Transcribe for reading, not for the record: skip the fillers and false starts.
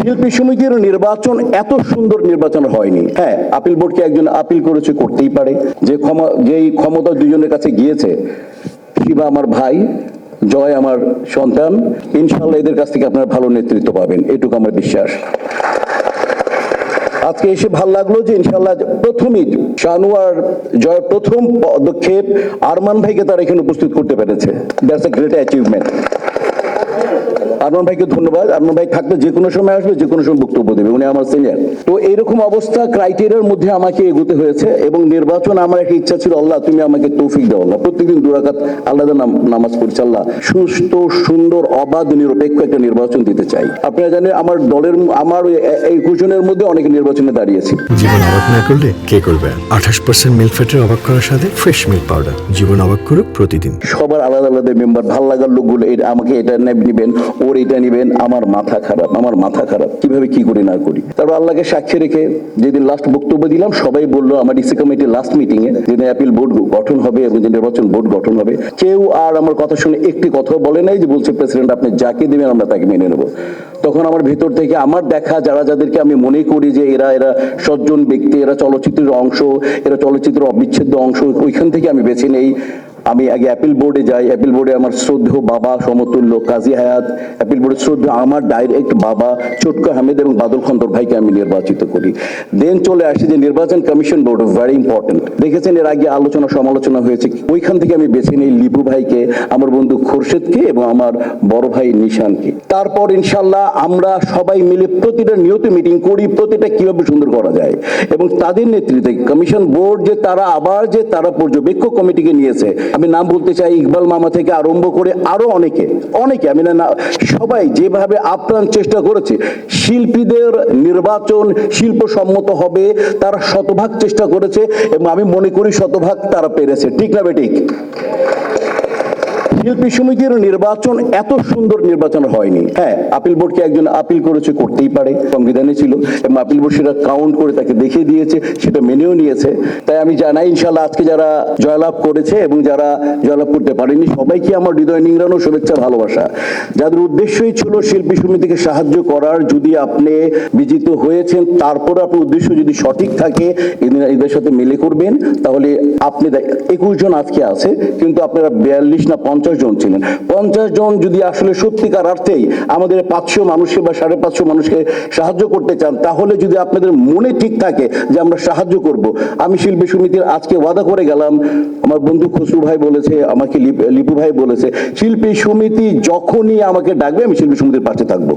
শিল্পী সমিতির নির্বাচন এত সুন্দর নির্বাচন হয়নি। হ্যাঁ, আপিল বোর্ডকে একজন আপিল করেছে, করতেই পারে। যেই ক্ষমতা দুজনের কাছে গিয়েছে, শিবা আমার ভাই, জয় আমার সন্তান, ইনশাআল্লাহ এদের কাছ থেকে আপনারা ভালো নেতৃত্ব পাবেন, এটুকু আমার বিশ্বাস। আজকে এসে ভালো লাগলো যে ইনশাআল্লাহ প্রথমেই শাহনুয়ার জয়ের প্রথম পদক্ষেপ আরমান ভাইকে তারা এখানে উপস্থিত করতে পেরেছে। That's a great achievement. Arman ভাইকে ধন্যবাদ। আরমান ভাই থাকলে যে কোনো সময় আসবে, যে কোনো সময় বক্তব্য দেবে, উনি আমার সিনিয়র। তো এইরকম অবস্থা ক্রাইটেরিয়ার মধ্যে আমাকে এগোতে হয়েছে এবং নির্বাচন আমার একটা ইচ্ছা ছিল, আল্লাহ তুমি আমাকে তৌফিক দাও। আল্লাহ প্রত্যেকদিন 2 রাকাত আল্লাহর নামাজ পড়ছি, আল্লাহ সুস্থ সুন্দর অবাধ নিরপেক্ষ একটা নির্বাচন দিতে চাই। আপনারা জানেন আমার দলের আমার এই ঘোষণের মধ্যে অনেকে নির্বাচনে দাঁড়িয়েছে। জীবন অবাক না করলে কে করবে? 28% মিল্ক ফ্যাটের অবাক করার সাথে ফ্রেশ মিল্ক পাউডার। জীবন অবাক করুক প্রতিদিন। সবার আলাদা আলাদা মেম্বার, ভাল লাগার লোকগুলো আমাকে এটা নেবেন, ওর এটা নেবেন। আমার মাথা খারাপ, কিভাবে কি করি না করি। তারপর আল্লাহকে সাক্ষী রেখে যেদিন লাস্ট বক্তব্য দিলাম, সবাই বললো আমার ডিসি কমিটির লাস্ট মিটিং এ যেদিন অ্যাপিল বোর্ড গঠন হবে এবং যে নির্বাচন বোর্ড গঠন হবে, কেউ আর আমার কথা শুনে একটি কথাও বলে নাই যে বলছে প্রেসিডেন্ট আপনি যাকে দেবেন আমরা তাকে মেনে নেব। তখন আমার ভেতর থেকে আমার দেখা যাদেরকে আমি মনে করি যে এরা সজ্জন ব্যক্তি, এরা চলচ্চিত্রের অংশ, এরা চলচ্চিত্রের অবিচ্ছেদ্য অংশ, ওইখান থেকে আমি বেছে নেই। আমি আগে অ্যাপিল বোর্ডে যাই। অ্যাপিল বোর্ডে আমার শ্রদ্ধেয় বাবা সমতুল্য কাজী হায়াত, অ্যাপিল বোর্ডের শ্রদ্ধেয় আমার ডাইরেক্ট বাবা চটকু আহমেদ এবং বাদল খন্দর ভাইকে আমি নির্বাচিত করি। দেন চলে আসি যে নির্বাচন কমিশন বোর্ড, ভেরি ইম্পর্টেন্ট। দেখেছেন এর আগে আলোচনা সমালোচনা হয়েছে, ওইখান থেকে আমি বেছে নিই লিপু ভাইকে, আমার বন্ধু খোরশেদকে এবং আমার বড় ভাই নিশানকে। তারপর ইনশাল্লাহ আমরা সবাই মিলে প্রতিটা নিয়ত মিটিং করি, প্রতিটা কিভাবে সুন্দর করা যায়। এবং তাদের নেতৃত্বে কমিশন বোর্ড যে তারা পর্যবেক্ষক কমিটিকে নিয়েছে, আমি নাম বলতে চাই, ইকবাল মামা থেকে আরম্ভ করে আরো অনেকে আমি না সবাই যেভাবে আপ্রাণ চেষ্টা করেছে শিল্পীদের নির্বাচন শিল্পসম্মত হবে, তারা শতভাগ চেষ্টা করেছে এবং আমি মনে করি শতভাগ তারা পেরেছে। ঠিক না বেঠিক? শিল্পী সমিতির নির্বাচন এত সুন্দর নির্বাচন হয়নি। হ্যাঁ, আপিল বোর্ডকে একজন আপিল করেছে, করতেই পারে, সংবিধানে ছিল এবং আপিল বোর্ড সেটা কাউন্ট করে তাকে দেখিয়ে দিয়েছে, সেটা মেনেও নিয়েছে। তাই আমি জানাই ইনশাল্লাহ আজকে যারা জয়লাভ করেছে এবং যারা জয়লাভ করতে পারেনি সবাইকে আমার হৃদয় নিংড়ানো শুভেচ্ছা ভালোবাসা। যাদের উদ্দেশ্যই ছিল শিল্পী সমিতিকে সাহায্য করার, যদি আপনি বিজিত হয়েছেন তারপর আপনার উদ্দেশ্য যদি সঠিক থাকে এদের সাথে মিলে করবেন, তাহলে আপনি 21 জন আজকে আছে, কিন্তু আপনারা 42 না 50 জন ছিলেন। 50 জন যদি আসলে সত্যিকার অর্থেই আমাদের 500 মানুষকে বা 550 মানুষকে সাহায্য করতে চান, তাহলে যদি আপনাদের মনে ঠিক থাকে যে আমরা সাহায্য করব, আমি শিল্পী সমিতির আজকে ওয়াদা করে গেলাম, আমার বন্ধু খসরু ভাই বলেছে, আমাকে লিপু ভাই বলেছে, শিল্পী সমিতি যখনই আমাকে ডাকবে আমি শিল্পী সমিতির পাশে থাকবো।